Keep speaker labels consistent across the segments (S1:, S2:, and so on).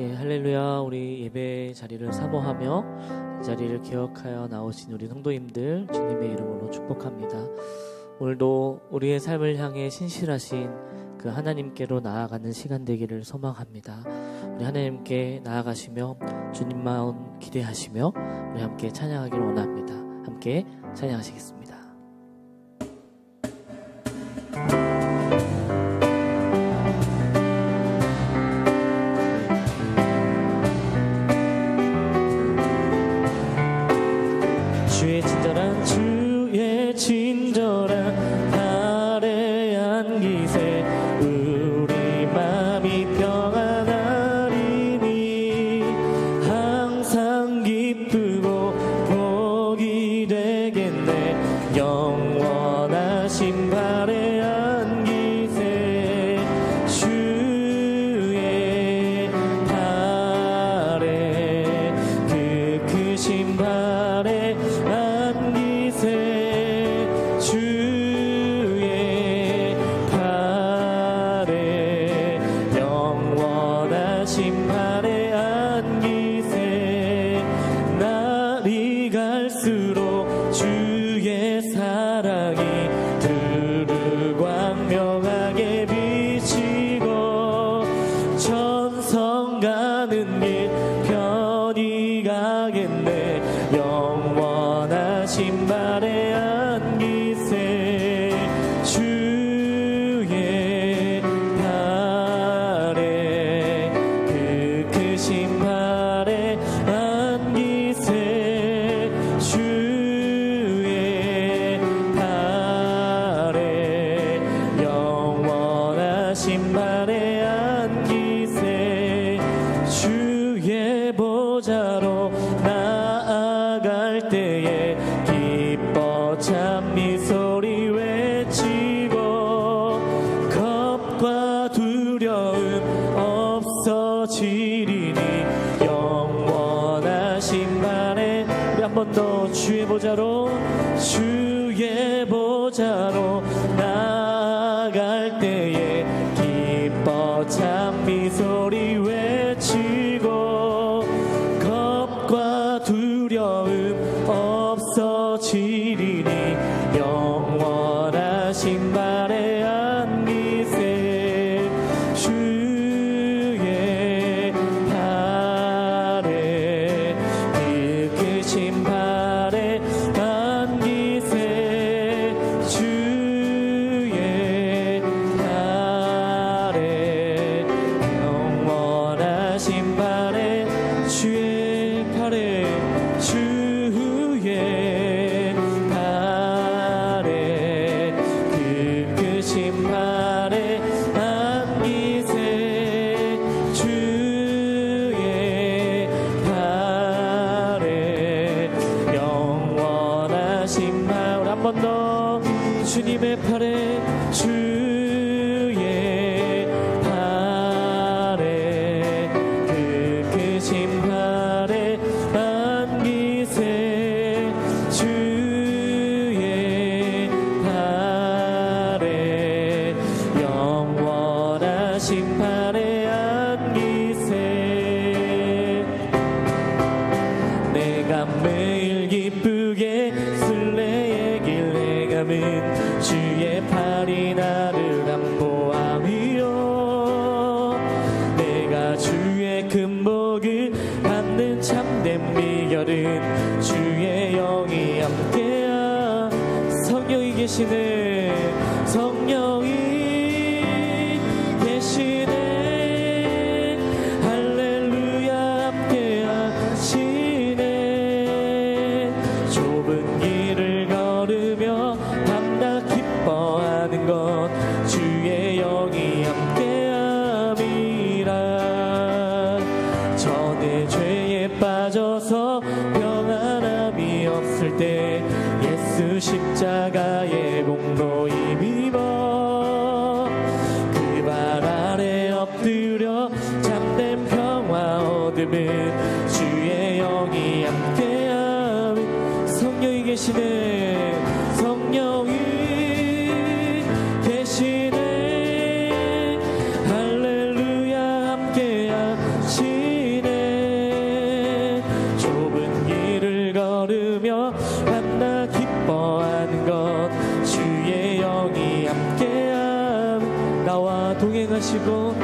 S1: 할렐루야. 우리 예배 자리를 사모하며 이 자리를 기억하여 나오신 우리 성도님들 주님의 이름으로 축복합니다. 오늘도 우리의 삶을 향해 신실하신 그 하나님께로 나아가는 시간 되기를 소망합니다. 우리 하나님께 나아가시며 주님 마음 기대하시며 우리 함께 찬양하기를 원합니다. 함께 찬양하시겠습니다. 주의 친절한 발에 안기세 우리 맘이 평안하리니 항상 기쁘고 복이 되겠네. 영원하신 발에 안기세 주의 발에 그 크신 발에 주의 발에 영원하신 발에 안기세 날이 갈수록 주의 사랑이 두루 광명하게 비치고 천성 가는 길 편히 가겠네. 영원하신 발에 안기세 주의 발에 그 크신 발에 안기세 주의 발에 영원하신 발에 안기세 주의 보좌로 나아갈 때에 기뻐 찬미 소리 외치고 겁과 두려움 없어지리니 영원하신 발에 우리 한 번 더 주의 보좌로 나아갈 때에 기뻐 찬미 소리 외치고 겁과 두려움 없어지리니 영원하신 발에 안기세 주의 발에 그 크신 발에 안기세 주의 발에 영원하신 발에 주의 발에 주의 발에 그 크신 발에 안기세 주의 발에 영원하신 발 우리 한 번 더 주님의 발에 주의 발에 그 크신 발에 안기세 주의 발에 영원하신 발에 안기세 내가 매일 기쁘게 순례의 길에 가면 주의 팔이 나를 안보하며 내가 주의 큰 복을 받는 참된 비결은 주의 영이 함께야 성령이 계시네 성령이 계시네 동행하시고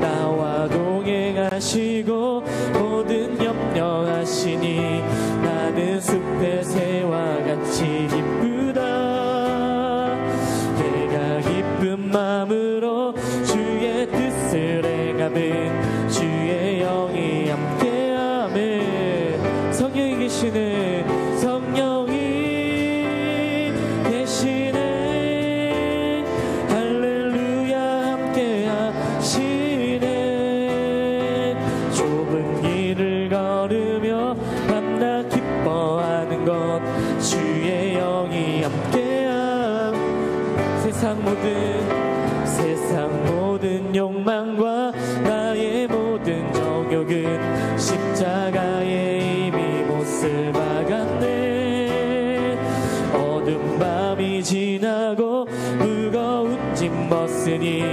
S1: 나와 동행하시고 모든 염려하시니 나는 숲의 새와 같이 기쁘다. 내가 기쁜 마음으로 주의 뜻을 행하면 주의 영이 함께하면 성령이 계시네. 성령이 계시네. 할렐루야 함께하시네. 좁은 길을 걸으며 밤낮 기뻐하는 것 주의 영이 함께함. 세상 모든 욕망과 나의 모든 정욕은 십자가에 이미 못을 박았네. 어두운 밤이 지나고 무거운 짐 벗으니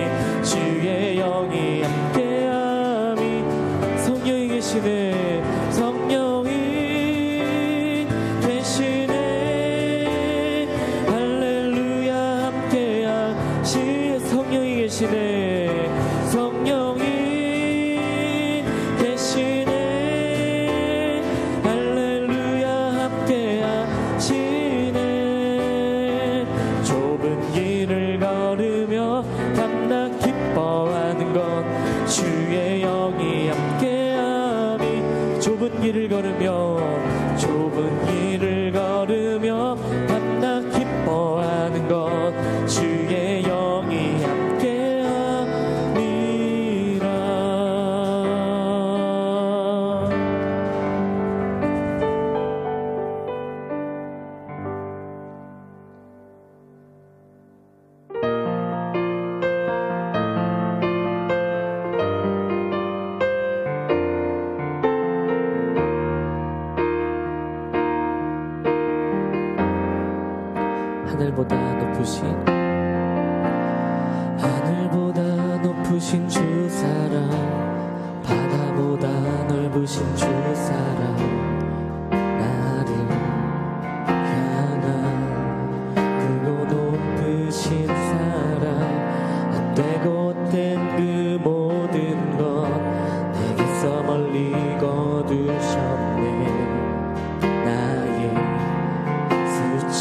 S1: 주의 영이 함께함이. 성령이 계시네. 성령이 계시네. 할렐루야 함께하시. 성령이 계시네. 성령이 계시네. 할렐루야 함께하시네. 좁은 길을 걸으며 밤낮 기뻐하는 것 주의 영이 함께함이. 좁은 길을 걸으며 밤낮 기뻐하는 것 주의 영이 함께함이라. 하늘보다 높으신 주 사랑, 바다보다 넓으신 주 사랑, 나를 향한 크고 높으신 사랑, 헛되고 헛된 그 모든 것 내게서 멀리 거두셨네. 나의 수치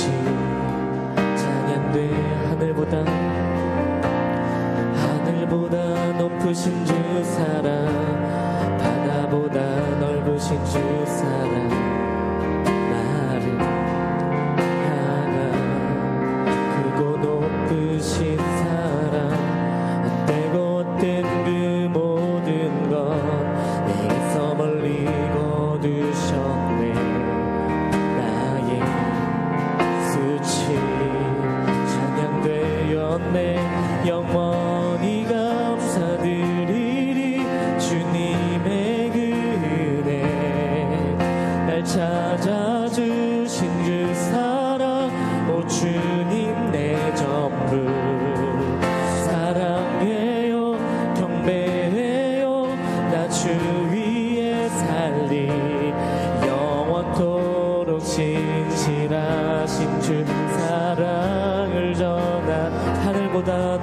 S1: 하늘보다 높으신 주 사랑, 바다보다 넓으신 주 사랑, 나를 향한 크고 높으신 사랑, 헛되고 헛된 그 모든 것 내게서 멀리 거두셨네. 나의 수치 영원히 감사드리리. 주님의 은혜 날 찾아주신 그 사랑, 오 주님 내 전부 사랑해요. 경배해요. 나 주 위에 살리 영원토록 신실하신 주 사랑을 전하. 하늘보다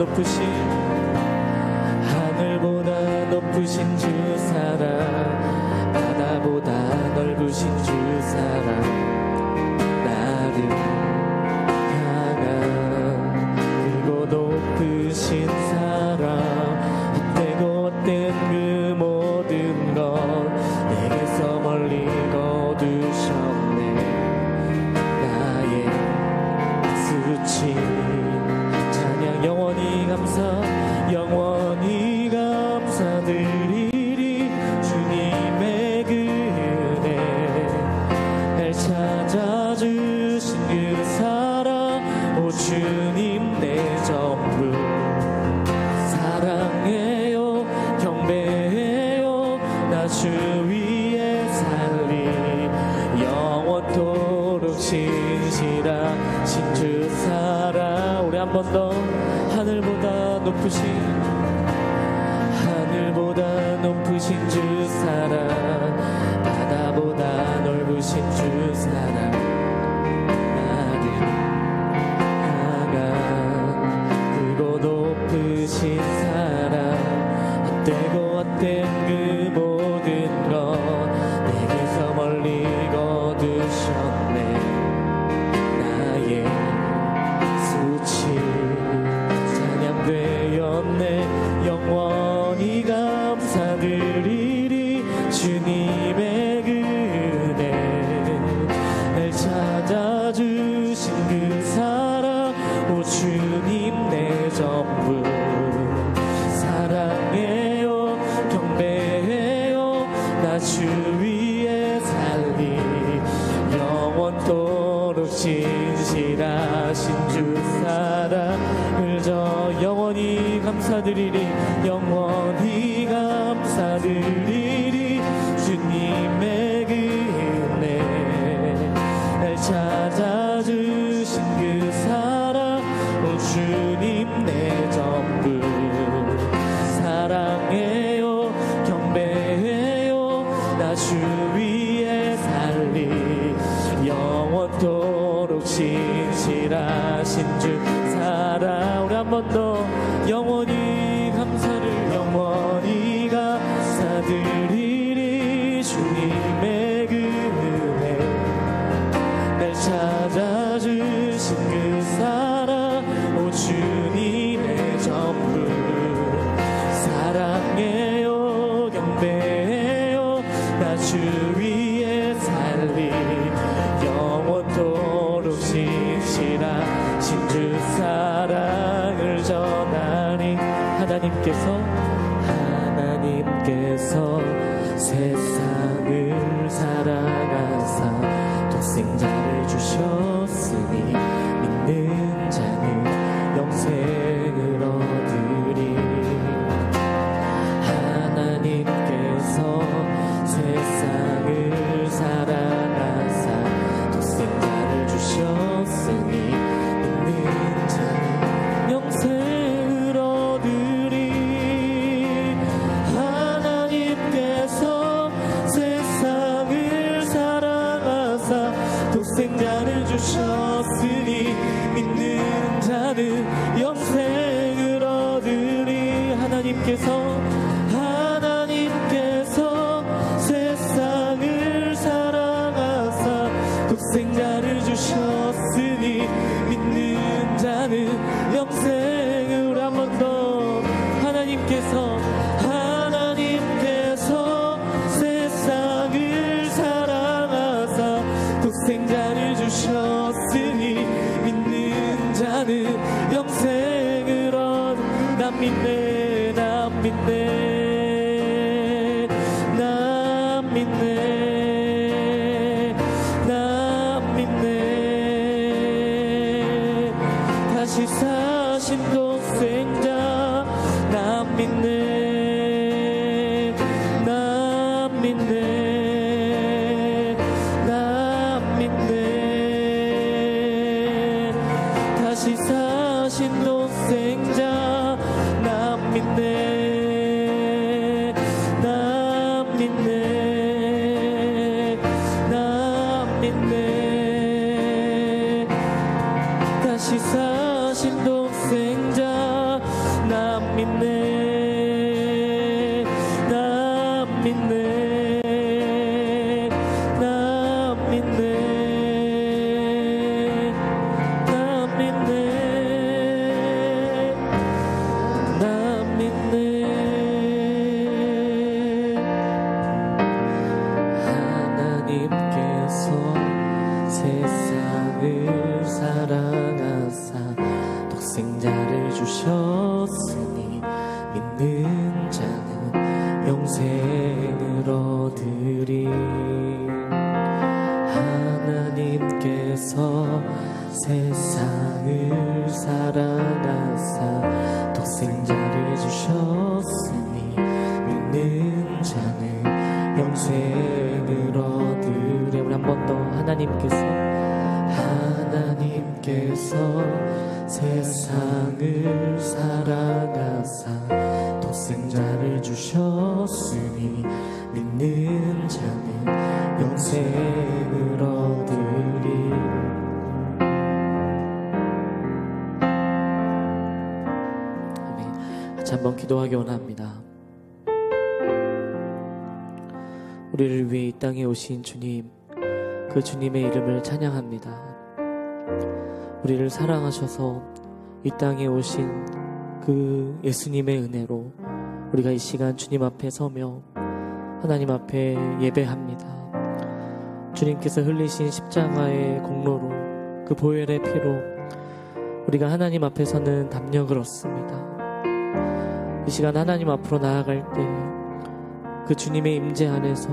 S1: 높으신 주 사랑, 바다보다 넓으신 주 사랑, 나를 향한 크고 높으신 사랑, 헛되고 헛된 그 모든 것 내게서 멀리 거두셨네. 나의 수치 영원히 감사드리리. 주님의 은혜 날 찾아주신 그 사랑, 오 주님 내 전부 사랑해요. 경배해요. 나 주 위에 살리 영원토록 신실하신 주 사랑. 우리 한 번 더. 하늘보다 높으신 주 사랑, 바다보다 넓으신 주 사랑, 나를 향한 크고 높으신 사랑, 헛되고 헛된 그 모든 것 내게서 멀리 거두셨네. 나의 수치 찬양되었네. 영원히 감사드리리. 주님의 그대 날 찾아주신 그 사랑, 오 주님 내 전부 사랑해요 경배해요. 나 주 위에 살리 영원토록 신실하신 주 사랑을 저 영원히 감사드리리. 영원히 감사드리리. 주님의 은혜 날 찾아주신 그 사랑, 오 주님 내 전부 사랑해요 경배해요. 나 주 위에 살리 영원토록 신실하신 주 사랑. 우리 한 번 더 영원히 감사를 영원히 감사드리리. 주님의 은혜 날 찾아주신 그 사랑, 오 주님의 전부 사랑해요 경배해요. 나 주 위에 살리 영원토록 신실하신 주 사랑을 전하니. 하나님께서 세상을 사랑하사 독생자를 주셨으니 믿는 자는 영생을 얻으리. 하나님께서 세상을 사랑하사 독생자를 주셨으니 믿는 자는 영생을 얻으리. 하나님께서 세상을 사랑하사 독생자를 주셨으니 믿는 자는 영생을 얻으리. 하나님께서 세상을 사랑하사 독생자를 주셨으니 믿는 자는 영생을. 한 번 더 하나님께서 세상을 사랑하사 독생자를 주셨으니 믿는 자는 영생을 얻. 난 믿네 난 믿네 난 믿네 난 믿네. 다시 사신 독생자 난 믿네 난 믿네 난 믿네. 다시 사신 독생자 난 믿네 난 믿네 난 믿네. 다시 사신 독생자 난 믿네 난 믿네 난 믿네 난 믿네 난 믿네. 하나님께서 세상을 사랑하사 독생자를 주셨으니 믿는 자는 영생을 얻으리. 하나님께서 세상을 사랑하사 독생자를 주셨으니 믿는 자는 영생을 얻으리. 우리 한 번 더 하나님께서 세상을 사랑하사 독생자를 주셨으니 믿는 자는 영생을 얻으리. 아멘. 같이 한번 기도하기 원합니다. 우리를 위해 이 땅에 오신 주님, 그 주님의 이름을 찬양합니다. 우리를 사랑하셔서 이 땅에 오신 그 예수님의 은혜로 우리가 이 시간 주님 앞에 서며 하나님 앞에 예배합니다. 주님께서 흘리신 십자가의 공로로, 그 보혈의 피로 우리가 하나님 앞에서는 담력을 얻습니다. 이 시간 하나님 앞으로 나아갈 때 그 주님의 임재 안에서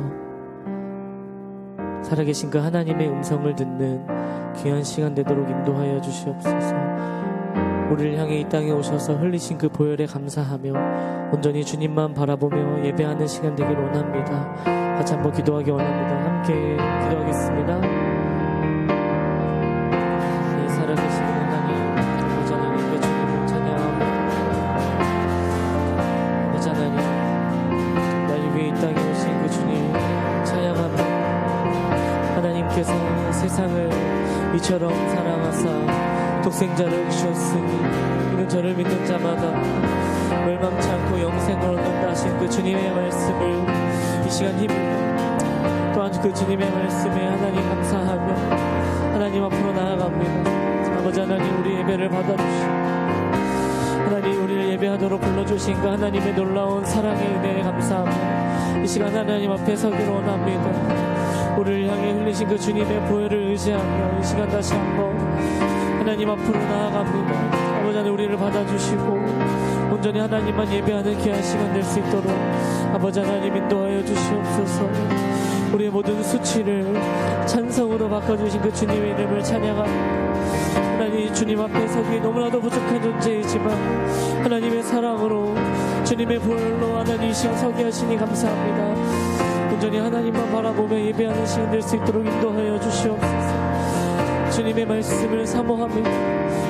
S1: 살아계신 그 하나님의 음성을 듣는 귀한 시간 되도록 인도하여 주시옵소서. 우리를 향해 이 땅에 오셔서 흘리신 그 보혈에 감사하며 온전히 주님만 바라보며 예배하는 시간 되길 원합니다. 같이 한번 기도하기 원합니다. 함께 기도하겠습니다. 이 살아계신 하나님, 아버지 하나님의 주님을 찬양합니다. 아버지 하나님, 나를 위해 이 땅에 오신 그 주님 찬양합니다. 하나님께서 세상을 이처럼 사랑하사 독생자를 주셨으니 이는 저를 믿는 자마다 멸망치 않고 영생을 얻는다 하신 그 주님의 말씀을 이 시간 힘입어 또한 그 주님의 말씀에 하나님 감사하며 하나님 앞으로 나아갑니다. 아버지 하나님, 우리 예배를 받아주시고 하나님 우리를 예배하도록 불러주신 그 하나님의 놀라운 사랑의 은혜에 감사하며 이 시간 하나님 앞에 서기를 원합니다. 우리를 향해 흘리신 그 주님의 보혈을 의지하며 이 시간 다시 한번 하나님 앞으로 나아갑니다. 아버지 하나님, 우리를 받아주시고 온전히 하나님만 예배하는 귀한 시간 될 수 있도록 아버지 하나님 인도하여 주시옵소서. 우리의 모든 수치를 찬성으로 바꿔주신 그 주님의 이름을 찬양합니다. 하나님, 주님 앞에 서기 너무나도 부족한 존재이지만 하나님의 사랑으로 주님의 보혈로 하나님 이 시간 서게 하시니 감사합니다. 온전히 하나님만 바라보며 예배하는 시간 될 수 있도록 인도하여 주시옵소서. 주님의 말씀을 사모하며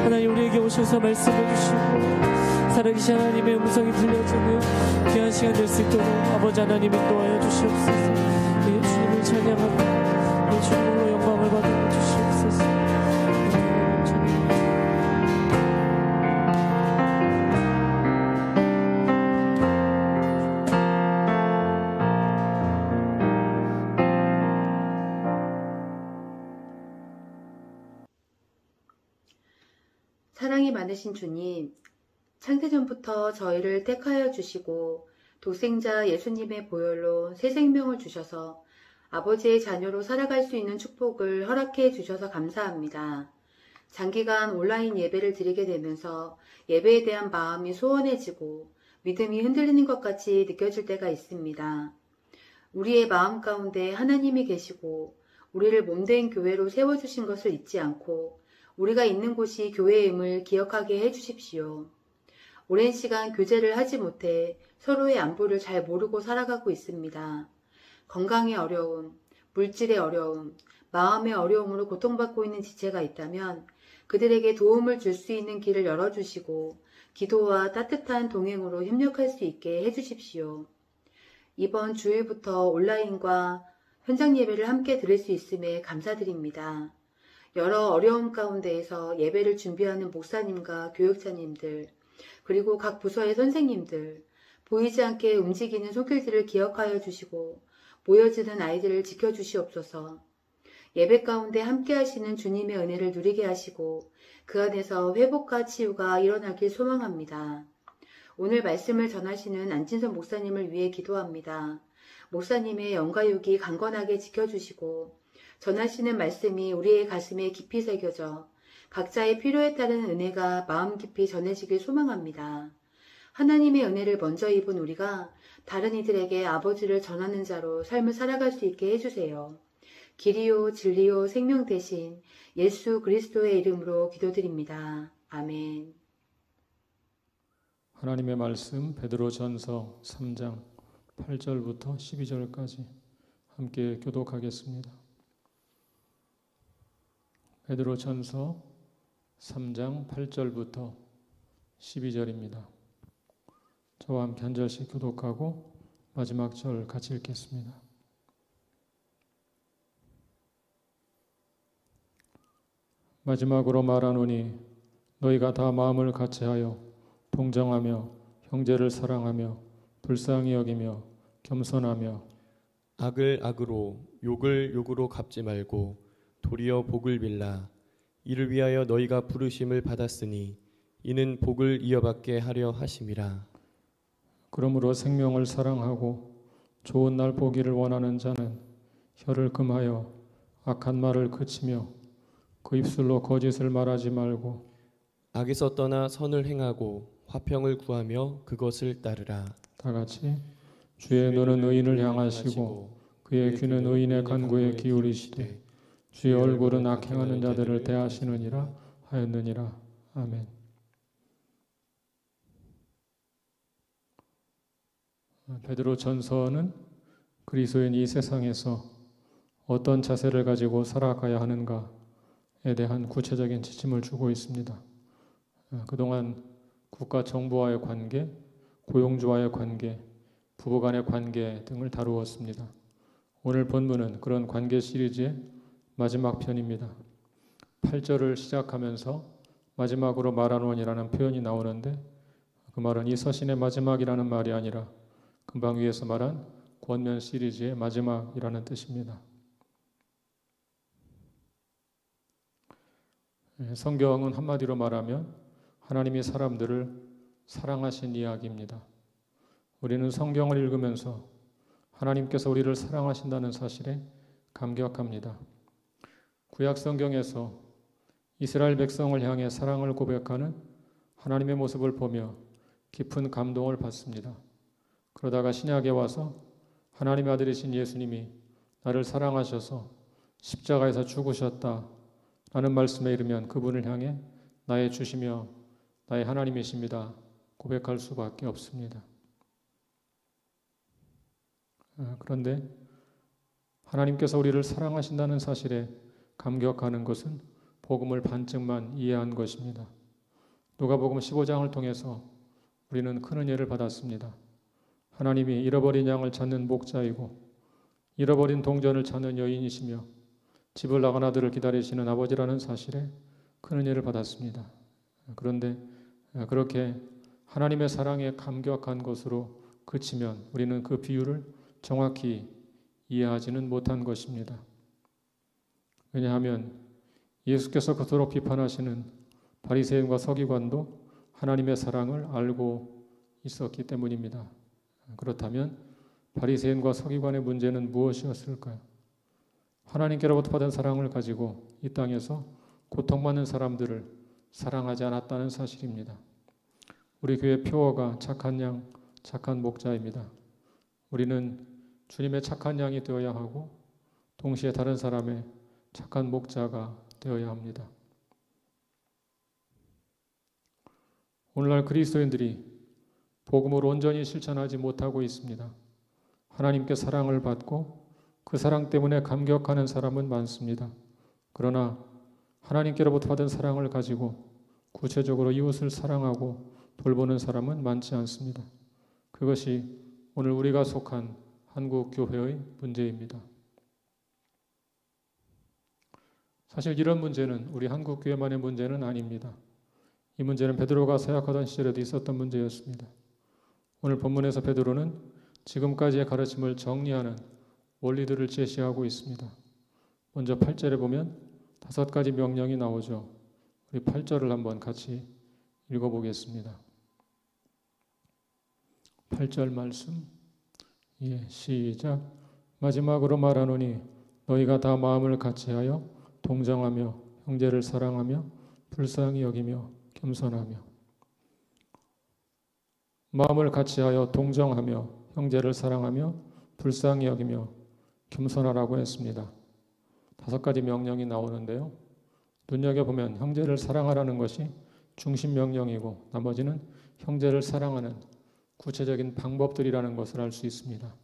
S1: 하나님 우리에게 오셔서 말씀해 주시고 살아계신 하나님의 음성이 들려지는 귀한 시간 될 수 있도록 아버지 하나님 인도하여 주시옵소서. 예, 주님을 찬양하며 예, 주님으로 영광을 받아 주시옵소서.
S2: 사랑이 많으신 주님, 창세전부터 저희를 택하여 주시고 독생자 예수님의 보혈로 새 생명을 주셔서 아버지의 자녀로 살아갈 수 있는 축복을 허락해 주셔서 감사합니다. 장기간 온라인 예배를 드리게 되면서 예배에 대한 마음이 소원해지고 믿음이 흔들리는 것 같이 느껴질 때가 있습니다. 우리의 마음 가운데 하나님이 계시고 우리를 몸된 교회로 세워주신 것을 잊지 않고 우리가 있는 곳이 교회임을 기억하게 해주십시오. 오랜 시간 교제를 하지 못해 서로의 안부를 잘 모르고 살아가고 있습니다. 건강의 어려움, 물질의 어려움, 마음의 어려움으로 고통받고 있는 지체가 있다면 그들에게 도움을 줄 수 있는 길을 열어주시고 기도와 따뜻한 동행으로 협력할 수 있게 해주십시오. 이번 주일부터 온라인과 현장 예배를 함께 드릴 수 있음에 감사드립니다. 여러 어려움 가운데에서 예배를 준비하는 목사님과 교육자님들, 그리고 각 부서의 선생님들, 보이지 않게 움직이는 손길들을 기억하여 주시고 모여지는 아이들을 지켜주시옵소서. 예배 가운데 함께 하시는 주님의 은혜를 누리게 하시고 그 안에서 회복과 치유가 일어나길 소망합니다. 오늘 말씀을 전하시는 안진선 목사님을 위해 기도합니다. 목사님의 영가육이 강건하게 지켜주시고 전하시는 말씀이 우리의 가슴에 깊이 새겨져 각자의 필요에 따른 은혜가 마음 깊이 전해지길 소망합니다. 하나님의 은혜를 먼저 입은 우리가 다른 이들에게 아버지를 전하는 자로 삶을 살아갈 수 있게 해주세요. 길이요 진리요 생명 대신 예수 그리스도의 이름으로 기도드립니다. 아멘.
S3: 하나님의 말씀 베드로전서 3장 8절부터 12절까지 함께 교독하겠습니다. 베드로전서 3장 8절부터 12절입니다. 저와 함께 한 절씩 교독하고 마지막 절 같이 읽겠습니다. 마지막으로 말하노니 너희가 다 마음을 같이하여 동정하며 형제를 사랑하며 불쌍히 여기며 겸손하며
S4: 악을 악으로 욕을 욕으로 갚지 말고 도리어 복을 빌라. 이를 위하여 너희가 부르심을 받았으니 이는 복을 이어받게 하려 하심이라.
S3: 그러므로 생명을 사랑하고 좋은 날 보기를 원하는 자는 혀를 금하여 악한 말을 그치며 그 입술로 거짓을 말하지 말고
S4: 악에서 떠나 선을 행하고 화평을 구하며 그것을 따르라.
S3: 다 같이 주의 눈은 의인을 향하시고 그의 귀는 의인의 간구에 기울이시되 주의 얼굴은 악행하는 자들을 대하시느니라 하였느니라. 아멘. 베드로 전서는 그리스도인 이 세상에서 어떤 자세를 가지고 살아가야 하는가에 대한 구체적인 지침을 주고 있습니다. 그동안 국가 정부와의 관계, 고용주와의 관계, 부부간의 관계 등을 다루었습니다. 오늘 본문은 그런 관계 시리즈의 마지막 편입니다. 8절을 시작하면서 마지막으로 말하노니라는 표현이 나오는데 그 말은 이 서신의 마지막이라는 말이 아니라 금방 위에서 말한 권면 시리즈의 마지막이라는 뜻입니다. 성경은 한마디로 말하면 하나님이 사람들을 사랑하신 이야기입니다. 우리는 성경을 읽으면서 하나님께서 우리를 사랑하신다는 사실에 감격합니다. 구약 성경에서 이스라엘 백성을 향해 사랑을 고백하는 하나님의 모습을 보며 깊은 감동을 받습니다. 그러다가 신약에 와서 하나님의 아들이신 예수님이 나를 사랑하셔서 십자가에서 죽으셨다 라는 말씀에 이르면 그분을 향해 나의 주시며 나의 하나님이십니다 고백할 수밖에 없습니다. 그런데 하나님께서 우리를 사랑하신다는 사실에 감격하는 것은 복음을 반쯤만 이해한 것입니다. 누가복음 15장을 통해서 우리는 큰 은혜를 받았습니다. 하나님이 잃어버린 양을 찾는 목자이고 잃어버린 동전을 찾는 여인이시며 집을 나간 아들을 기다리시는 아버지라는 사실에 큰 은혜를 받았습니다. 그런데 그렇게 하나님의 사랑에 감격한 것으로 그치면 우리는 그 비유를 정확히 이해하지는 못한 것입니다. 왜냐하면 예수께서 그토록 비판하시는 바리새인과 서기관도 하나님의 사랑을 알고 있었기 때문입니다. 그렇다면 바리새인과 서기관의 문제는 무엇이었을까요? 하나님께로부터 받은 사랑을 가지고 이 땅에서 고통받는 사람들을 사랑하지 않았다는 사실입니다. 우리 교회 표어가 착한 양, 착한 목자입니다. 우리는 주님의 착한 양이 되어야 하고 동시에 다른 사람의 착한 목자가 되어야 합니다. 오늘날 그리스도인들이 복음을 온전히 실천하지 못하고 있습니다. 하나님께 사랑을 받고 그 사랑 때문에 감격하는 사람은 많습니다. 그러나 하나님께로부터 받은 사랑을 가지고 구체적으로 이웃을 사랑하고 돌보는 사람은 많지 않습니다. 그것이 오늘 우리가 속한 한국교회의 문제입니다. 사실 이런 문제는 우리 한국교회만의 문제는 아닙니다. 이 문제는 베드로가 사역하던 시절에도 있었던 문제였습니다. 오늘 본문에서 베드로는 지금까지의 가르침을 정리하는 원리들을 제시하고 있습니다. 먼저 8절에 보면 5가지 명령이 나오죠. 우리 8절을 한번 같이 읽어보겠습니다. 8절 말씀 시작. 마지막으로 말하노니 너희가 다 마음을 같이하여 동정하며 형제를 사랑하며 불쌍히 여기며 겸손하며. 마음을 같이하여 동정하며 형제를 사랑하며 불쌍히 여기며 겸손하라고 했습니다. 5가지 명령이 나오는데요. 눈여겨보면 형제를 사랑하라는 것이 중심 명령이고 나머지는 형제를 사랑하는 구체적인 방법들이라는 것을 알 수 있습니다.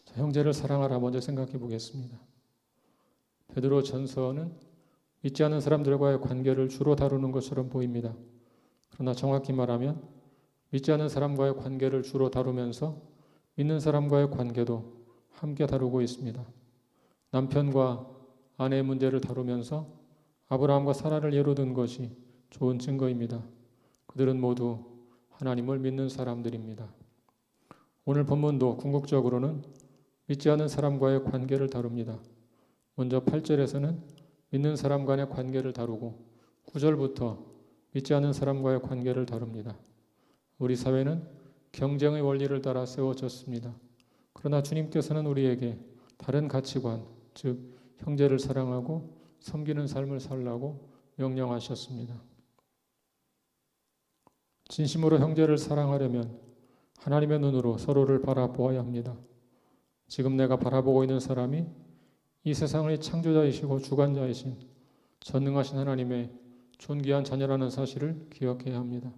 S3: 자, 형제를 사랑하라 먼저 생각해 보겠습니다. 베드로 전서는 믿지 않는 사람들과의 관계를 주로 다루는 것처럼 보입니다. 그러나 정확히 말하면 믿지 않는 사람과의 관계를 주로 다루면서 믿는 사람과의 관계도 함께 다루고 있습니다. 남편과 아내의 문제를 다루면서 아브라함과 사라를 예로 든 것이 좋은 증거입니다. 그들은 모두 하나님을 믿는 사람들입니다. 오늘 본문도 궁극적으로는 믿지 않는 사람과의 관계를 다룹니다. 먼저 8절에서는 믿는 사람 간의 관계를 다루고 9절부터 믿지 않는 사람과의 관계를 다룹니다. 우리 사회는 경쟁의 원리를 따라 세워졌습니다. 그러나 주님께서는 우리에게 다른 가치관, 즉 형제를 사랑하고 섬기는 삶을 살라고 명령하셨습니다. 진심으로 형제를 사랑하려면 하나님의 눈으로 서로를 바라보아야 합니다. 지금 내가 바라보고 있는 사람이 이 세상의 창조자이시고 주관자이신 전능하신 하나님의 존귀한 자녀라는 사실을 기억해야 합니다.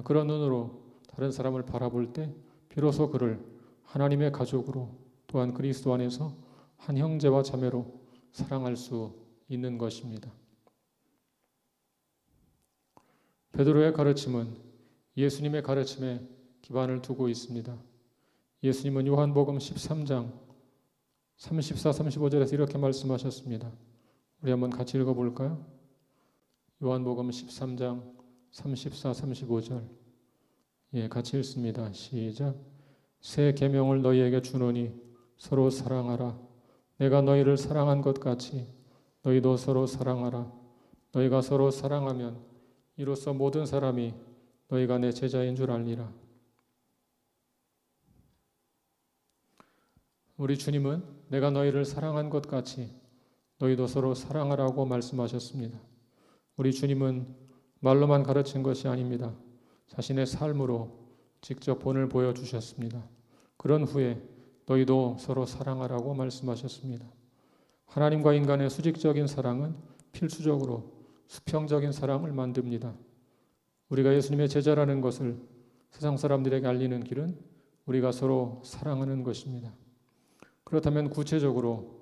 S3: 그런 눈으로 다른 사람을 바라볼 때 비로소 그를 하나님의 가족으로 또한 그리스도 안에서 한 형제와 자매로 사랑할 수 있는 것입니다. 베드로의 가르침은 예수님의 가르침에 기반을 두고 있습니다. 예수님은 요한복음 13장 34, 35절에서 이렇게 말씀하셨습니다. 우리 한번 같이 읽어볼까요? 요한복음 13장 34, 35절 같이 읽습니다. 시작. 새 계명을 너희에게 주노니 서로 사랑하라. 내가 너희를 사랑한 것 같이 너희도 서로 사랑하라. 너희가 서로 사랑하면 이로써 모든 사람이 너희가 내 제자인 줄 알리라. 우리 주님은 내가 너희를 사랑한 것 같이 너희도 서로 사랑하라고 말씀하셨습니다. 우리 주님은 말로만 가르친 것이 아닙니다. 자신의 삶으로 직접 본을 보여주셨습니다. 그런 후에 너희도 서로 사랑하라고 말씀하셨습니다. 하나님과 인간의 수직적인 사랑은 필수적으로 수평적인 사랑을 만듭니다. 우리가 예수님의 제자라는 것을 세상 사람들에게 알리는 길은 우리가 서로 사랑하는 것입니다. 그렇다면 구체적으로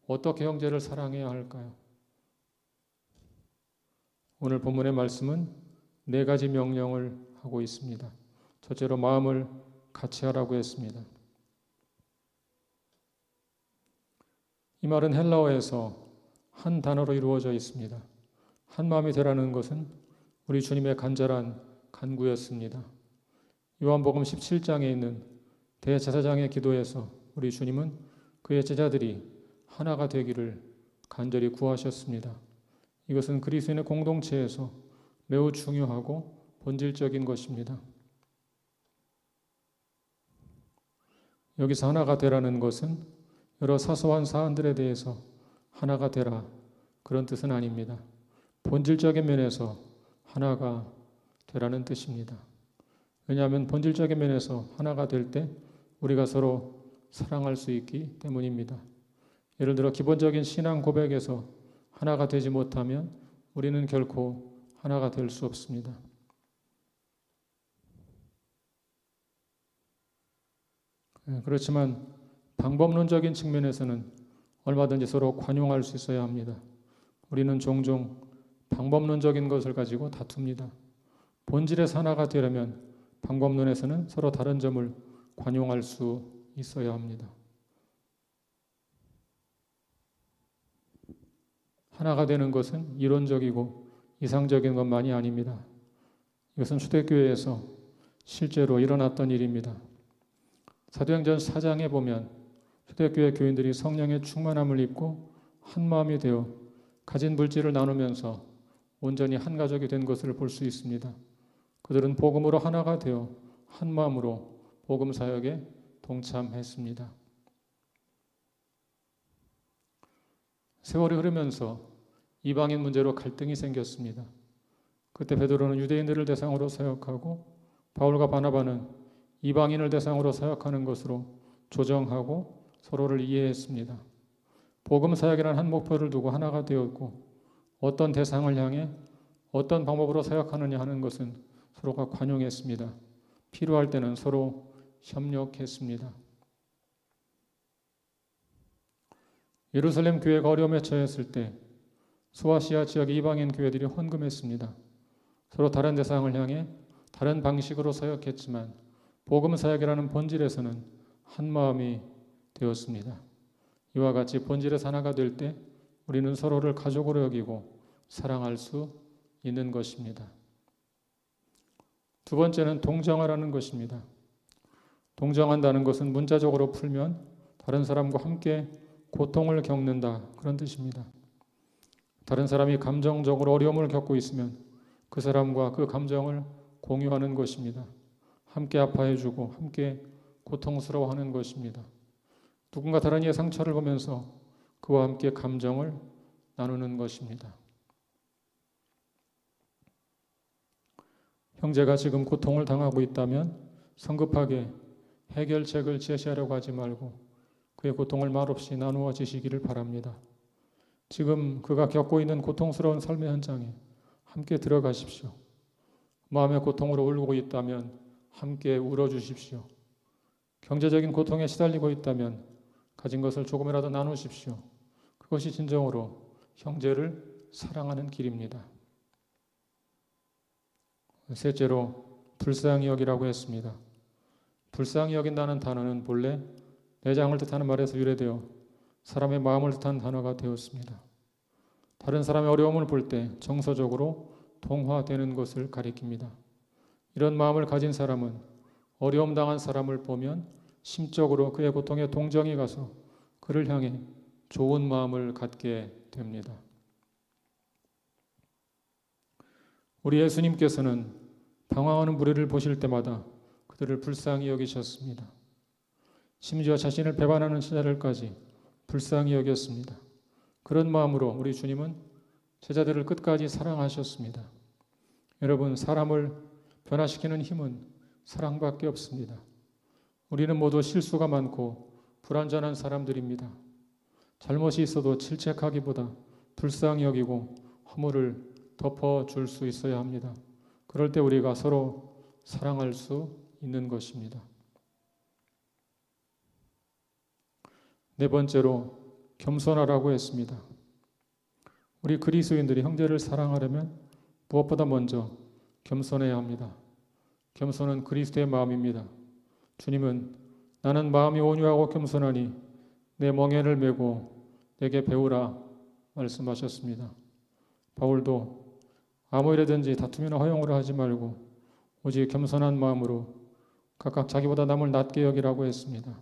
S3: 어떻게 형제를 사랑해야 할까요? 오늘 본문의 말씀은 4가지 명령을 하고 있습니다. 첫째로 마음을 같이 하라고 했습니다. 이 말은 헬라어에서 한 단어로 이루어져 있습니다. 한 마음이 되라는 것은 우리 주님의 간절한 간구였습니다. 요한복음 17장에 있는 대제사장의 기도에서 우리 주님은 그의 제자들이 하나가 되기를 간절히 구하셨습니다. 이것은 그리스도인의 공동체에서 매우 중요하고 본질적인 것입니다. 여기서 하나가 되라는 것은 여러 사소한 사안들에 대해서 하나가 되라 그런 뜻은 아닙니다. 본질적인 면에서 하나가 되라는 뜻입니다. 왜냐하면 본질적인 면에서 하나가 될 때 우리가 서로 사랑할 수 있기 때문입니다. 예를 들어 기본적인 신앙 고백에서 하나가 되지 못하면 우리는 결코 하나가 될 수 없습니다. 그렇지만 방법론적인 측면에서는 얼마든지 서로 관용할 수 있어야 합니다. 우리는 종종 방법론적인 것을 가지고 다툽니다. 본질에서 하나가 되려면 방법론에서는 서로 다른 점을 관용할 수 있어야 합니다. 하나가 되는 것은 이론적이고 이상적인 것만이 아닙니다. 이것은 초대교회에서 실제로 일어났던 일입니다. 사도행전 4장에 보면 초대교회 교인들이 성령의 충만함을 입고 한 마음이 되어 가진 물질을 나누면서 온전히 한 가족이 된 것을 볼 수 있습니다. 그들은 복음으로 하나가 되어 한 마음으로 복음 사역에 동참했습니다. 세월이 흐르면서 이방인 문제로 갈등이 생겼습니다. 그때 베드로는 유대인들을 대상으로 사역하고 바울과 바나바는 이방인을 대상으로 사역하는 것으로 조정하고 서로를 이해했습니다. 복음 사역이라는 한 목표를 두고 하나가 되었고 어떤 대상을 향해 어떤 방법으로 사역하느냐 하는 것은 서로가 관용했습니다. 필요할 때는 서로 협력했습니다. 예루살렘 교회가 어려움에 처했을 때 소아시아 지역의 이방인 교회들이 헌금했습니다. 서로 다른 대상을 향해 다른 방식으로 사역했지만 복음 사역이라는 본질에서는 한 마음이 되었습니다. 이와 같이 본질에서 하나가 될 때 우리는 서로를 가족으로 여기고 사랑할 수 있는 것입니다. 두 번째는 동정하라는 것입니다. 동정한다는 것은 문자적으로 풀면 다른 사람과 함께 고통을 겪는다, 그런 뜻입니다. 다른 사람이 감정적으로 어려움을 겪고 있으면 그 사람과 그 감정을 공유하는 것입니다. 함께 아파해주고 함께 고통스러워하는 것입니다. 누군가 다른 이의 상처를 보면서 그와 함께 감정을 나누는 것입니다. 형제가 지금 고통을 당하고 있다면 성급하게 해결책을 제시하려고 하지 말고 그의 고통을 말없이 나누어 주시기를 바랍니다. 지금 그가 겪고 있는 고통스러운 삶의 현장에 함께 들어가십시오. 마음의 고통으로 울고 있다면 함께 울어주십시오. 경제적인 고통에 시달리고 있다면 가진 것을 조금이라도 나누십시오. 그것이 진정으로 형제를 사랑하는 길입니다. 셋째로 불쌍히 여기라고 했습니다. 불쌍히 여긴다는 단어는 본래 내장을 뜻하는 말에서 유래되어 사람의 마음을 뜻하는 단어가 되었습니다. 다른 사람의 어려움을 볼 때 정서적으로 동화되는 것을 가리킵니다. 이런 마음을 가진 사람은 어려움 당한 사람을 보면 심적으로 그의 고통에 동정이 가서 그를 향해 좋은 마음을 갖게 됩니다. 우리 예수님께서는 방황하는 무리를 보실 때마다 그들을 불쌍히 여기셨습니다. 심지어 자신을 배반하는 제자들까지 불쌍히 여겼습니다. 그런 마음으로 우리 주님은 제자들을 끝까지 사랑하셨습니다. 여러분, 사람을 변화시키는 힘은 사랑밖에 없습니다. 우리는 모두 실수가 많고 불완전한 사람들입니다. 잘못이 있어도 질책하기보다 불쌍히 여기고 허물을 덮어줄 수 있어야 합니다. 그럴 때 우리가 서로 사랑할 수 있는 것입니다. 네 번째로 겸손하라고 했습니다. 우리 그리스도인들이 형제를 사랑하려면 무엇보다 먼저 겸손해야 합니다. 겸손은 그리스도의 마음입니다. 주님은 나는 마음이 온유하고 겸손하니 내 멍에를 메고 내게 배우라 말씀하셨습니다. 바울도 아무 일에든지 다툼이나 허용으로 하지 말고 오직 겸손한 마음으로 각각 자기보다 남을 낮게 여기라고 했습니다.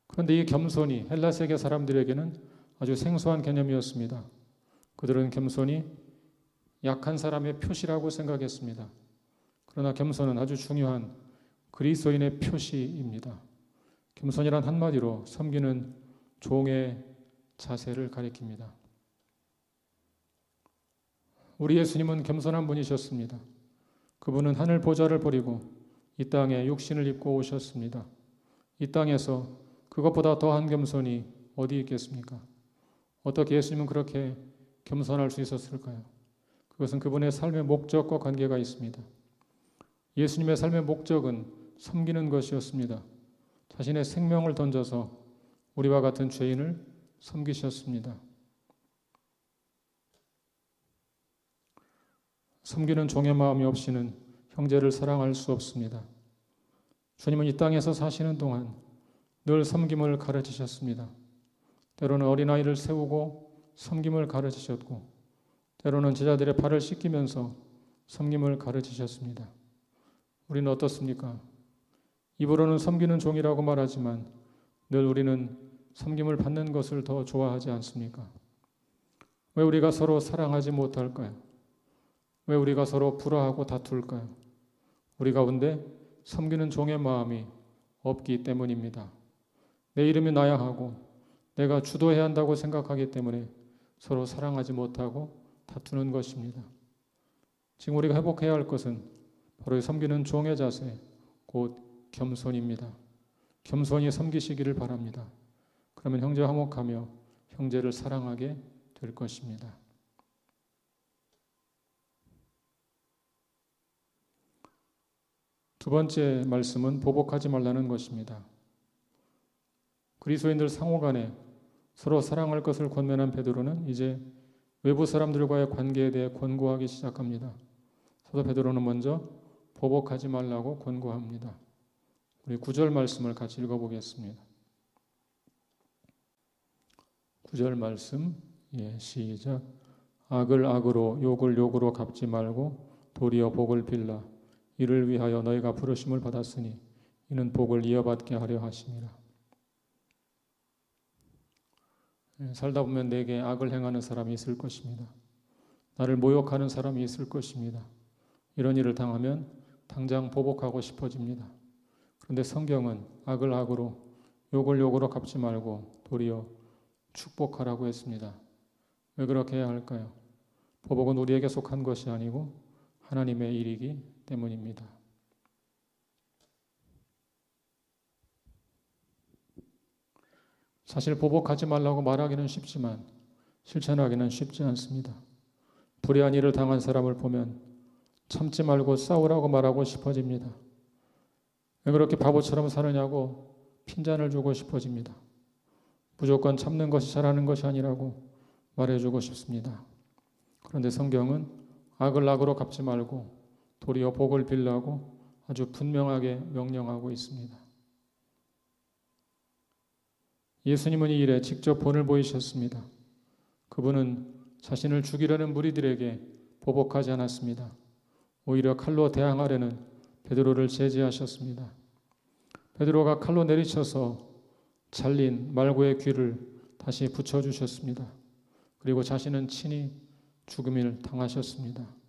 S3: 그런데 이 겸손이 헬라 세계 사람들에게는 아주 생소한 개념이었습니다. 그들은 겸손이 약한 사람의 표시라고 생각했습니다. 그러나 겸손은 아주 중요한 그리스도인의 표시입니다. 겸손이란 한마디로 섬기는 종의 자세를 가리킵니다. 우리 예수님은 겸손한 분이셨습니다. 그분은 하늘 보좌를 버리고 이 땅에 육신을 입고 오셨습니다. 이 땅에서 그것보다 더한 겸손이 어디 있겠습니까? 어떻게 예수님은 그렇게 겸손할 수 있었을까요? 그것은 그분의 삶의 목적과 관계가 있습니다. 예수님의 삶의 목적은 섬기는 것이었습니다. 자신의 생명을 던져서 우리와 같은 죄인을 섬기셨습니다. 섬기는 종의 마음이 없이는 형제를 사랑할 수 없습니다. 주님은 이 땅에서 사시는 동안 늘 섬김을 가르치셨습니다. 때로는 어린아이를 세우고 섬김을 가르치셨고 때로는 제자들의 발을 씻기면서 섬김을 가르치셨습니다. 우리는 어떻습니까? 입으로는 섬기는 종이라고 말하지만 늘 우리는 섬김을 받는 것을 더 좋아하지 않습니까? 왜 우리가 서로 사랑하지 못할까요? 왜 우리가 서로 불화하고 다툴까요? 우리 가운데 섬기는 종의 마음이 없기 때문입니다. 내 이름이 나야 하고 내가 주도해야 한다고 생각하기 때문에 서로 사랑하지 못하고 다투는 것입니다. 지금 우리가 회복해야 할 것은 바로 이 섬기는 종의 자세, 곧 겸손입니다. 겸손히 섬기시기를 바랍니다. 그러면 형제와 화목하며 형제를 사랑하게 될 것입니다. 두 번째 말씀은 보복하지 말라는 것입니다. 그리스도인들 상호간에 서로 사랑할 것을 권면한 베드로는 이제 외부 사람들과의 관계에 대해 권고하기 시작합니다. 사도 베드로는 먼저 보복하지 말라고 권고합니다. 우리 9절 말씀을 같이 읽어보겠습니다. 9절 말씀, 시작. 악을 악으로 욕을 욕으로 갚지 말고 도리어 복을 빌라. 이를 위하여 너희가 부르심을 받았으니 이는 복을 이어받게 하려 하심이라. 살다 보면 내게 악을 행하는 사람이 있을 것입니다. 나를 모욕하는 사람이 있을 것입니다. 이런 일을 당하면 당장 보복하고 싶어집니다. 그런데 성경은 악을 악으로 욕을 욕으로 갚지 말고 도리어 축복하라고 했습니다. 왜 그렇게 해야 할까요? 보복은 우리에게 속한 것이 아니고 하나님의 일이기 때문입니다. 사실 보복하지 말라고 말하기는 쉽지만 실천하기는 쉽지 않습니다. 불의한 일을 당한 사람을 보면 참지 말고 싸우라고 말하고 싶어집니다. 왜 그렇게 바보처럼 사느냐고 핀잔을 주고 싶어집니다. 무조건 참는 것이 잘하는 것이 아니라고 말해주고 싶습니다. 그런데 성경은 악을 악으로 갚지 말고 도리어 복을 빌라고 아주 분명하게 명령하고 있습니다. 예수님은 이 일에 직접 본을 보이셨습니다. 그분은 자신을 죽이려는 무리들에게 보복하지 않았습니다. 오히려 칼로 대항하려는 베드로를 제지하셨습니다. 베드로가 칼로 내리쳐서 잘린 말고의 귀를 다시 붙여주셨습니다. 그리고 자신은 친히 죽음을 당하셨습니다.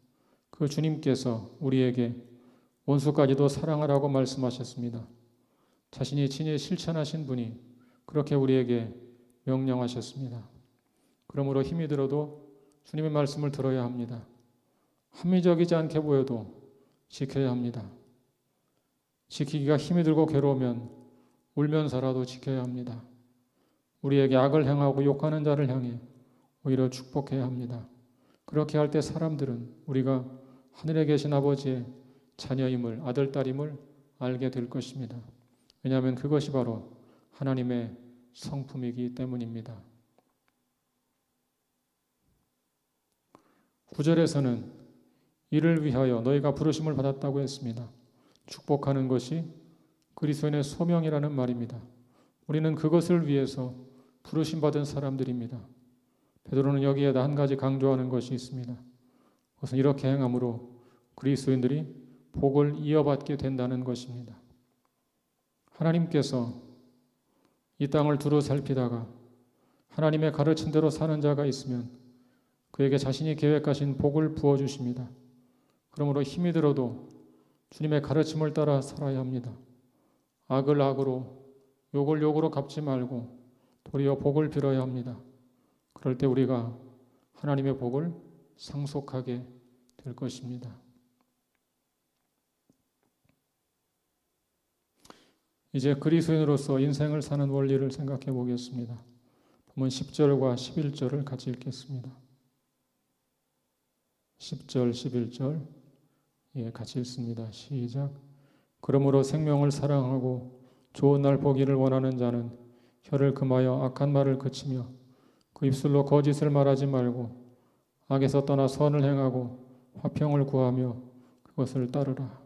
S3: 그 주님께서 우리에게 원수까지도 사랑하라고 말씀하셨습니다. 자신이 친히 실천하신 분이 그렇게 우리에게 명령하셨습니다. 그러므로 힘이 들어도 주님의 말씀을 들어야 합니다. 합리적이지 않게 보여도 지켜야 합니다. 지키기가 힘이 들고 괴로우면 울면서라도 지켜야 합니다. 우리에게 악을 행하고 욕하는 자를 향해 오히려 축복해야 합니다. 그렇게 할 때 사람들은 우리가 하늘에 계신 아버지의 자녀임을, 아들, 딸임을 알게 될 것입니다. 왜냐하면 그것이 바로 하나님의 성품이기 때문입니다. 9절에서는 이를 위하여 너희가 부르심을 받았다고 했습니다. 축복하는 것이 그리스도인의 소명이라는 말입니다. 우리는 그것을 위해서 부르심 받은 사람들입니다. 베드로는 여기에다 한 가지 강조하는 것이 있습니다. 그것은 이렇게 행함으로 그리스도인들이 복을 이어받게 된다는 것입니다. 하나님께서 이 땅을 두루 살피다가 하나님의 가르친 대로 사는 자가 있으면 그에게 자신이 계획하신 복을 부어주십니다. 그러므로 힘이 들어도 주님의 가르침을 따라 살아야 합니다. 악을 악으로, 욕을 욕으로 갚지 말고 도리어 복을 빌어야 합니다. 그럴 때 우리가 하나님의 복을 상속하게 될 것입니다. 이제 그리스도인으로서 인생을 사는 원리를 생각해 보겠습니다. 보면 10절과 11절을 같이 읽겠습니다. 10절, 11절 같이 읽습니다. 시작. 그러므로 생명을 사랑하고 좋은 날 보기를 원하는 자는 혀를 금하여 악한 말을 그치며 그 입술로 거짓을 말하지 말고 악에서 떠나 선을 행하고 화평을 구하며 그것을 따르라.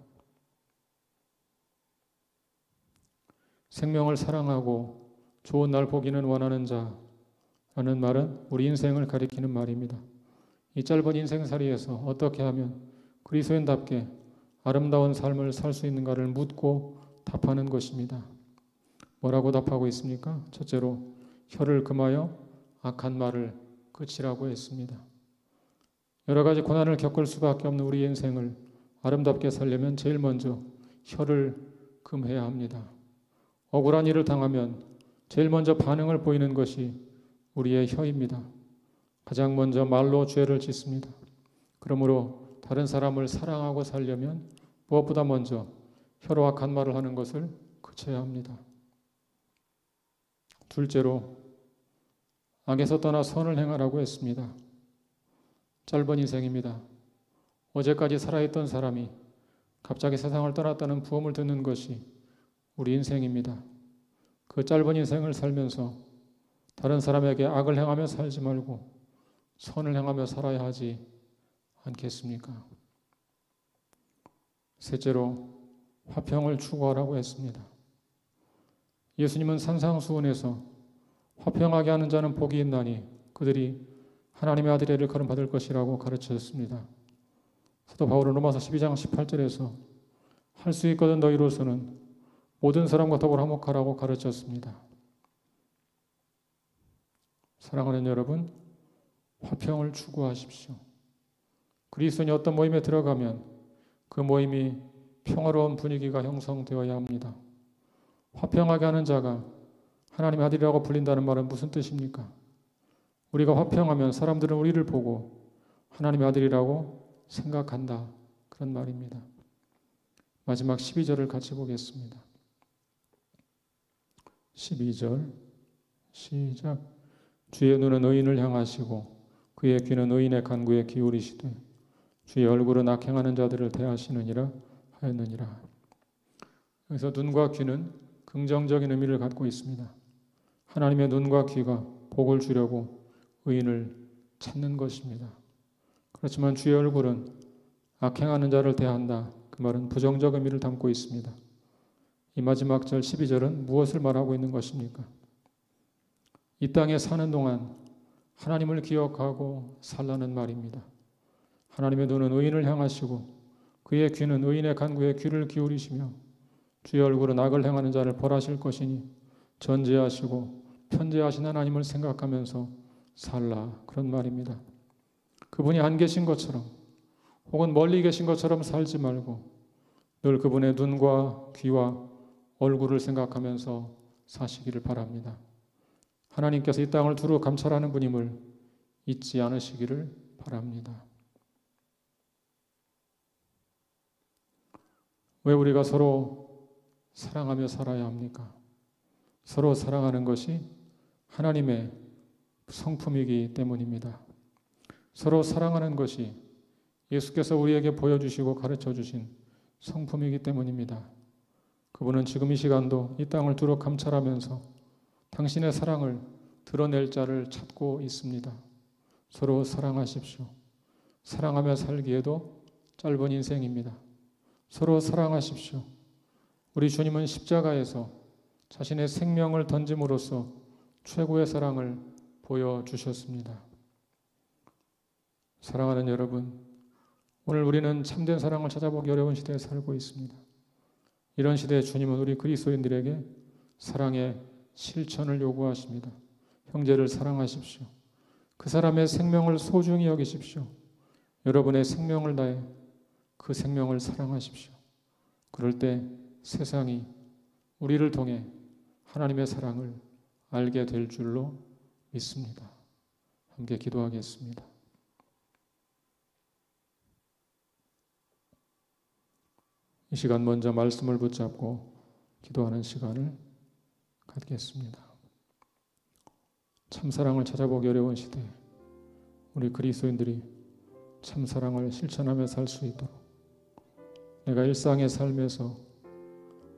S3: 생명을 사랑하고 좋은 날 보기는 원하는 자라는 말은 우리 인생을 가리키는 말입니다. 이 짧은 인생살이에서 어떻게 하면 그리스도인답게 아름다운 삶을 살 수 있는가를 묻고 답하는 것입니다. 뭐라고 답하고 있습니까? 첫째로 혀를 금하여 악한 말을 그치라고 했습니다. 여러 가지 고난을 겪을 수밖에 없는 우리 인생을 아름답게 살려면 제일 먼저 혀를 금해야 합니다. 억울한 일을 당하면 제일 먼저 반응을 보이는 것이 우리의 혀입니다. 가장 먼저 말로 죄를 짓습니다. 그러므로 다른 사람을 사랑하고 살려면 무엇보다 먼저 혀로 악한 말을 하는 것을 그쳐야 합니다. 둘째로 악에서 떠나 선을 행하라고 했습니다. 짧은 인생입니다. 어제까지 살아있던 사람이 갑자기 세상을 떠났다는 부험을 듣는 것이 우리 인생입니다. 그 짧은 인생을 살면서 다른 사람에게 악을 행하며 살지 말고 선을 행하며 살아야 하지 않겠습니까? 셋째로 화평을 추구하라고 했습니다. 예수님은 산상수훈에서 화평하게 하는 자는 복이 있나니 그들이 하나님의 아들의 일컬음 받을 것이라고 가르쳤습니다. 사도 바울은 로마서 12장 18절에서 할 수 있거든 너희로서는 모든 사람과 더불어 화목하라고 가르쳤습니다. 사랑하는 여러분, 화평을 추구하십시오. 그리스도인이 어떤 모임에 들어가면 그 모임이 평화로운 분위기가 형성되어야 합니다. 화평하게 하는 자가 하나님의 아들이라고 불린다는 말은 무슨 뜻입니까? 우리가 화평하면 사람들은 우리를 보고 하나님의 아들이라고 생각한다. 그런 말입니다. 마지막 12절을 같이 보겠습니다. 12절 시작. 주의 눈은 의인을 향하시고 그의 귀는 의인의 간구에 기울이시되 주의 얼굴은 악행하는 자들을 대하시느니라 하였느니라. 여기서 눈과 귀는 긍정적인 의미를 갖고 있습니다. 하나님의 눈과 귀가 복을 주려고 의인을 찾는 것입니다. 그렇지만 주의 얼굴은 악행하는 자를 대한다. 그 말은 부정적 의미를 담고 있습니다. 이 마지막 절 12절은 무엇을 말하고 있는 것입니까? 이 땅에 사는 동안 하나님을 기억하고 살라는 말입니다. 하나님의 눈은 의인을 향하시고 그의 귀는 의인의 간구에 귀를 기울이시며 주의 얼굴은 악을 행하는 자를 벌하실 것이니 전제하시고 편제하신 하나님을 생각하면서 살라. 그런 말입니다. 그분이 안 계신 것처럼 혹은 멀리 계신 것처럼 살지 말고 늘 그분의 눈과 귀와 얼굴을 생각하면서 사시기를 바랍니다. 하나님께서 이 땅을 두루 감찰하는 분임을 잊지 않으시기를 바랍니다. 왜 우리가 서로 사랑하며 살아야 합니까? 서로 사랑하는 것이 하나님의 성품이기 때문입니다. 서로 사랑하는 것이 예수께서 우리에게 보여주시고 가르쳐주신 성품이기 때문입니다. 그분은 지금 이 시간도 이 땅을 두루 감찰하면서 당신의 사랑을 드러낼 자를 찾고 있습니다. 서로 사랑하십시오. 사랑하며 살기에도 짧은 인생입니다. 서로 사랑하십시오. 우리 주님은 십자가에서 자신의 생명을 던짐으로써 최고의 사랑을 보여주셨습니다. 사랑하는 여러분, 오늘 우리는 참된 사랑을 찾아보기 어려운 시대에 살고 있습니다. 이런 시대에 주님은 우리 그리스도인들에게 사랑의 실천을 요구하십니다. 형제를 사랑하십시오. 그 사람의 생명을 소중히 여기십시오. 여러분의 생명을 다해 그 생명을 사랑하십시오. 그럴 때 세상이 우리를 통해 하나님의 사랑을 알게 될 줄로 믿습니다. 함께 기도하겠습니다. 이 시간 먼저 말씀을 붙잡고 기도하는 시간을 갖겠습니다. 참사랑을 찾아보기 어려운 시대에 우리 그리스도인들이 참사랑을 실천하며 살 수 있도록 내가 일상의 삶에서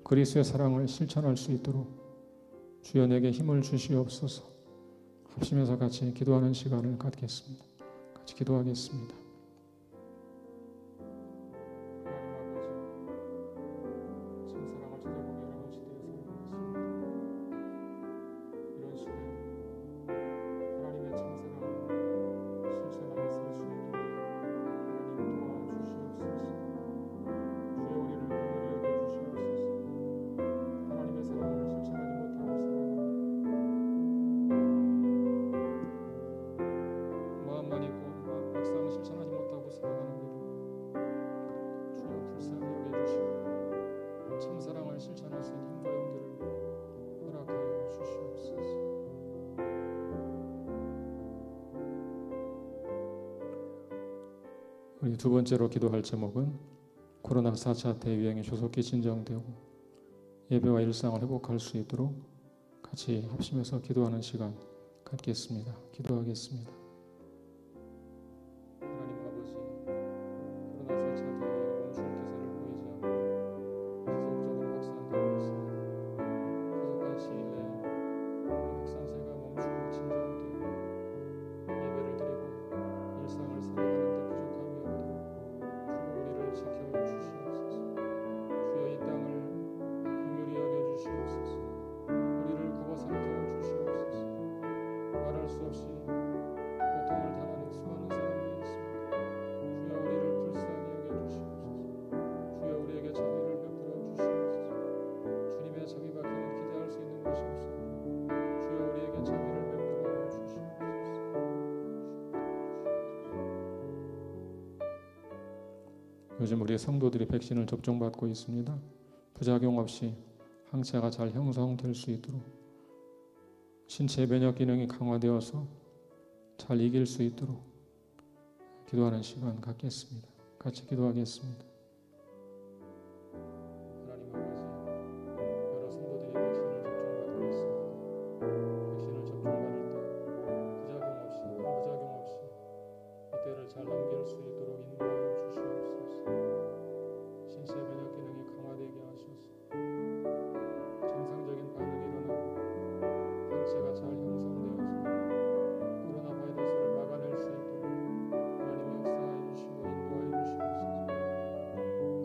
S3: 그리스도의 사랑을 실천할 수 있도록 주여 내게 힘을 주시옵소서. 합심해서 같이 기도하는 시간을 갖겠습니다. 같이 기도하겠습니다. 우리 두 번째로 기도할 제목은 코로나 4차 대유행이 조속히 진정되고 예배와 일상을 회복할 수 있도록 같이 합심해서 기도하는 시간 갖겠습니다. 기도하겠습니다. 하나님 아버지, 코로나 4차 대유행이 멈출 기세를 보이지 않고 지속적으로 확산되고 있습니다. 조속한 시일 내에 확산세가 멈추고 진정되고 예배를 드리고 일상을 살아가는 지켜주시옵소서. 주여 이 땅을 긍휼히 여겨주시옵소서. 우리를 굽어 삼켜 주시옵소서. 말할 수 없이 요즘 우리 성도들이 백신을 접종받고 있습니다. 부작용 없이 항체가 잘 형성될 수 있도록 신체 면역 기능이 강화되어서 잘 이길 수 있도록 기도하는 시간 갖겠습니다. 같이 기도하겠습니다. 하나님 아버지, 여러 성도들이 백신을 접종받고 있습니다. 백신을 접종받을 때 부작용 없이, 큰 부작용 없이 이때를 잘 넘길 수 있도록 인도하여 주시옵소서. 신체 면역 기능이 강화되게 하셔서 정상적인 반응이 일어나고 항체가 잘 형성되어서 코로나 바이러스를 막아낼 수 있도록 하나님이 역사하여 주시고 인도하여 주시옵소서.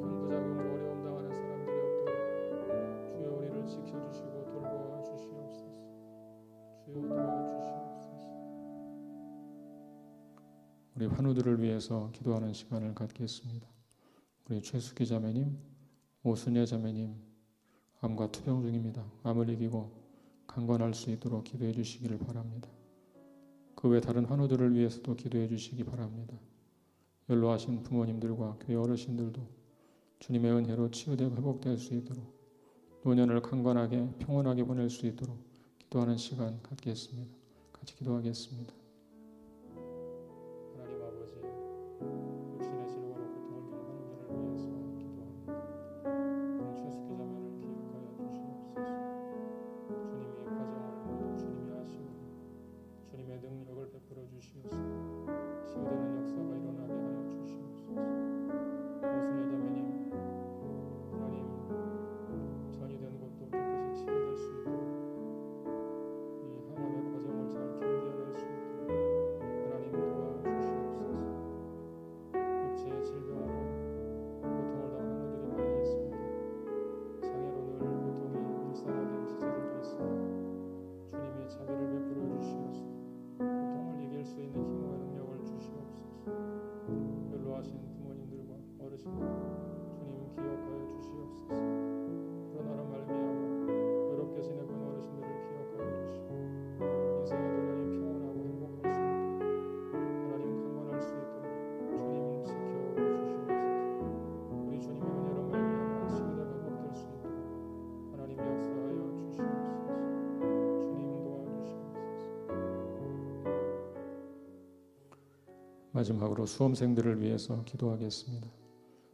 S3: 큰 부작용으로 어려움 당하는 사람들이 없도록 주여 우리를 지켜주시고 돌보아 주시옵소서. 주여 도와주시옵소서. 우리 환우들을 위해서 기도하는 시간을 갖겠습니다. 우리 최숙희 자매님, 오순예 자매님, 암과 투병 중입니다. 암을 이기고 강건할 수 있도록 기도해 주시기를 바랍니다. 그 외 다른 환우들을 위해서도 기도해 주시기 바랍니다. 연로하신 부모님들과 교회 어르신들도 주님의 은혜로 치유되고 회복될 수 있도록 노년을 강건하게 평온하게 보낼 수 있도록 기도하는 시간 갖겠습니다. 같이 기도하겠습니다. 하나님 아버지, 육신의 질고로 고통을 겪는 환우들을 위해서 기도합니다. 우리 최숙희 자매를 기억하여 주시옵소서. 주님이 이 과정을 모두 주님이 하시고 주님의 능력을 베풀어 주시옵소서. 치유되는 역사가 일어나게 하여 주시옵소서. 오순예 자매님, 하나님 전이 된 곳도 깨끗이 치유될 수 있도록 이 항암의 과정을 잘 견뎌낼 수 있도록 하나님 도와주시옵소서. 육체의 질병으로 고통을 당하는 분들이 많이 있습니다. 장애로 늘 고통이 일상화된 지체들도 있습니다. 주님이 자비를 베풀어 주시옵소서. 고통을 이길 수 있는 힘과 능력을 주시옵소서. 연로하신 부모님들과 어르신들 주님 기억하여 주시옵소서. 코로나로 말미암아 외롭게 지내고 있는 어르신들을 기억하여 주시고 인생의 노년이 평온하고 행복할 수 있도록 하나님 강건할 수 있도록 주님 지켜주시옵소서. 우리 주님의 은혜로 말미암아 치유되고 회복될 수 있도록 하나님 역사하여 주시옵소서. 주님 도와주시옵소서. 마지막으로 수험생들을 위해서 기도하겠습니다.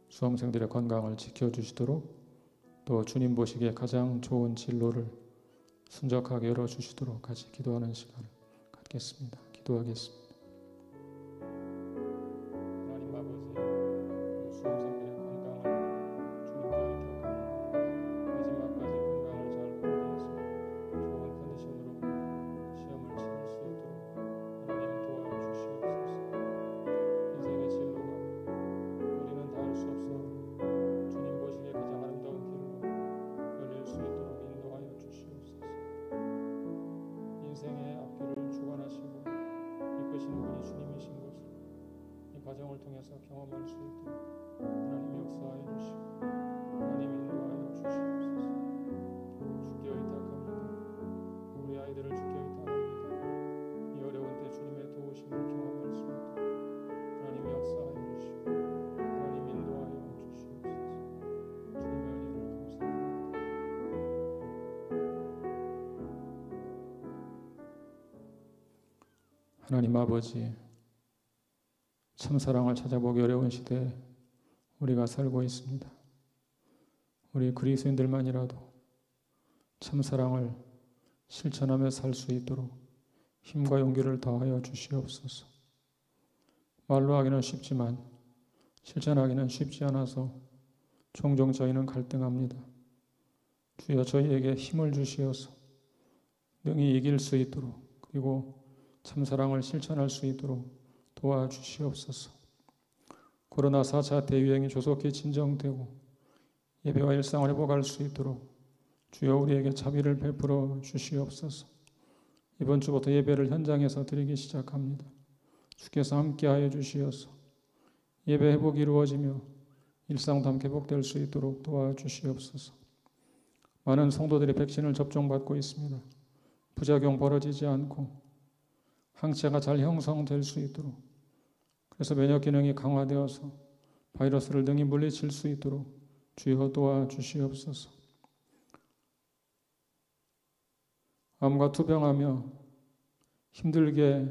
S3: 수험생들의 건강을 지켜주시도록 또 주님 보시기에 가장 좋은 진로를 순적하게 열어주시도록 같이 기도하는 시간을 갖겠습니다. 기도하겠습니다. 하나님 아버지, 수험생들의 건강을 주님께 의탁합니다. 마지막까지 건강을 잘 관리해서 좋은 컨디션으로 시험을 치를 수 있도록 하나님 도와주시옵소서. 인생의 진로가 우리는 다 알 수 없어 주님 보시기에 가장 아름다운 길로 열릴 수 있도록 인도하여 주시옵소서. 인생의 앞길을 주관하시고 이끄시는 분이 주님이신 것을 이 과정을 통해서 경험할 수 있도록 하나님 역사하여 주시고 하나님 인도하여 주시옵소서. 주께 의탁합니다. 우리 아이들을 주께 의탁합니다. 이 어려운 때 주님의 도우심을 경험할 수 있도록 하나님 역사하여 주시고 하나님 인도하여 주시옵소서. 주님의 은혜를 감사합니다. 하나님 아버지, 참사랑을 찾아보기 어려운 시대에 우리가 살고 있습니다. 우리 그리스도인들만이라도 참사랑을 실천하며 살 수 있도록 힘과 용기를 더하여 주시옵소서. 말로 하기는 쉽지만 실천하기는 쉽지 않아서 종종 저희는 갈등합니다. 주여 저희에게 힘을 주시어서 능히 이길 수 있도록 그리고 참사랑을 실천할 수 있도록 도와주시옵소서. 코로나 4차 대유행이 조속히 진정되고 예배와 일상을 회복할 수 있도록 주여 우리에게 자비를 베풀어 주시옵소서. 이번 주부터 예배를 현장에서 드리기 시작합니다. 주께서 함께하여 주시어서 예배 회복이 이루어지며 일상도 함께 회복될 수 있도록 도와주시옵소서. 많은 성도들이 백신을 접종받고 있습니다. 부작용 벌어지지 않고 항체가 잘 형성될 수 있도록 그래서 면역 기능이 강화되어서 바이러스를 능히 물리칠 수 있도록 주여 도와주시옵소서. 암과 투병하며 힘들게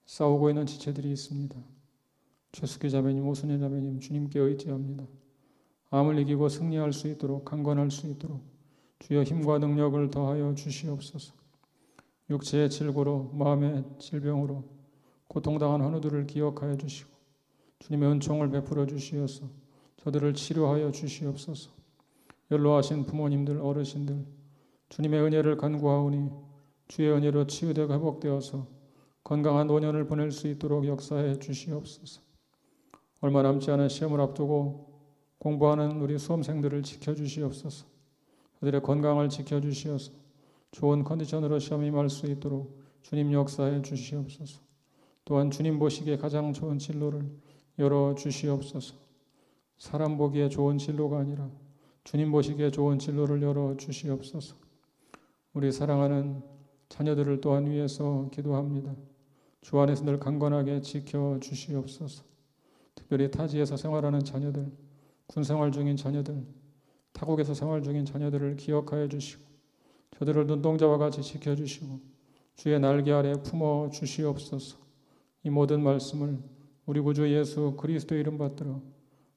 S3: 싸우고 있는 지체들이 있습니다. 최숙희 자매님, 오순혜 자매님, 주님께 의지합니다. 암을 이기고 승리할 수 있도록, 강건할 수 있도록 주여 힘과 능력을 더하여 주시옵소서. 육체의 질고로, 마음의 질병으로 고통당한 환우들을 기억하여 주시고 주님의 은총을 베풀어 주시어서 저들을 치료하여 주시옵소서. 연로하신 부모님들, 어르신들 주님의 은혜를 간구하오니 주의 은혜로 치유되고 회복되어서 건강한 노년을 보낼 수 있도록 역사해 주시옵소서. 얼마 남지 않은 시험을 앞두고 공부하는 우리 수험생들을 지켜주시옵소서. 그들의 건강을 지켜주시어서 좋은 컨디션으로 시험에 임할 수 있도록 주님 역사해 주시옵소서. 또한 주님 보시기에 가장 좋은 진로를 열어주시옵소서. 사람 보기에 좋은 진로가 아니라 주님 보시기에 좋은 진로를 열어주시옵소서. 우리 사랑하는 자녀들을 또한 위해서 기도합니다. 주 안에서 늘 강건하게 지켜주시옵소서. 특별히 타지에서 생활하는 자녀들, 군생활 중인 자녀들, 타국에서 생활 중인 자녀들을 기억하여 주시고 저들을 눈동자와 같이 지켜주시고 주의 날개 아래 품어 주시옵소서. 이 모든 말씀을 우리 구주 예수 그리스도의 이름 받들어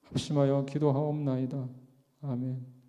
S3: 합심하여 기도하옵나이다. 아멘.